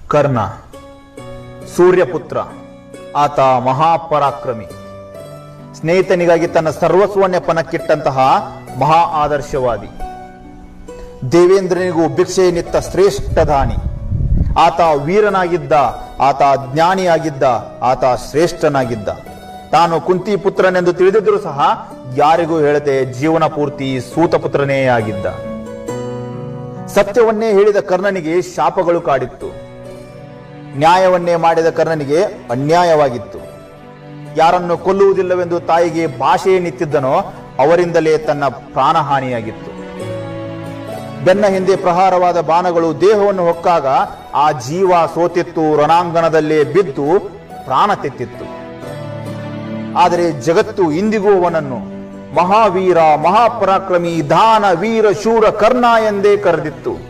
ಕರ್ಣ ಸೂರ್ಯಪುತ್ರ. ಆತ ಮಹಾಪರಾಕ್ರಮಿ. ಸ್ನೇಹಿತನಿಗಾಗಿ ತನ್ನ ಸರ್ವಸ್ವನ್ನೇ ಪಣಕ್ಕಿಟ್ಟಂತಹ ಮಹಾ ಆದರ್ಶವಾದಿ. ದೇವೇಂದ್ರನಿಗೂ ಭಿಕ್ಷೆಯನ್ನಿತ್ತ ಶ್ರೇಷ್ಠ ದಾನಿ. ಆತ ವೀರನಾಗಿದ್ದ, ಆತ ಜ್ಞಾನಿಯಾಗಿದ್ದ, ಆತ ಶ್ರೇಷ್ಠನಾಗಿದ್ದ. ತಾನು ಕುಂತಿ ಪುತ್ರನೆಂದು ತಿಳಿದಿದ್ದರೂ ಸಹ ಯಾರಿಗೂ ಹೇಳದೆ ಜೀವನ ಪೂರ್ತಿ ಸೂತಪುತ್ರನೇ ಆಗಿದ್ದ. ಸತ್ಯವನ್ನೇ ಹೇಳಿದ ಕರ್ಣನಿಗೆ ಶಾಪಗಳು ಕಾಡಿತ್ತು. ನ್ಯಾಯವನ್ನೇ ಮಾಡಿದ ಕರ್ಣನಿಗೆ ಅನ್ಯಾಯವಾಗಿತ್ತು. ಯಾರನ್ನು ಕೊಲ್ಲುವುದಿಲ್ಲವೆಂದು ತಾಯಿಗೆ ಭಾಷೆಯನ್ನಿತ್ತಿದ್ದನೋ ಅವರಿಂದಲೇ ತನ್ನ ಪ್ರಾಣಹಾನಿಯಾಗಿತ್ತು. ಬೆನ್ನ ಹಿಂದೆ ಪ್ರಹಾರವಾದ ಬಾಣಗಳು ದೇಹವನ್ನು ಹೊಕ್ಕಾಗ ಆ ಜೀವ ಸೋತಿತ್ತು, ರಣಾಂಗಣದಲ್ಲೇ ಬಿದ್ದು ಪ್ರಾಣ ತೆತ್ತಿತ್ತು. ಆದರೆ ಜಗತ್ತು ಇಂದಿಗೂ ಅವನನ್ನು ಮಹಾವೀರ, ಮಹಾಪರಾಕ್ರಮಿ, ದಾನ ವೀರ ಶೂರ ಕರ್ಣ ಎಂದೇ ಕರೆದಿತ್ತು.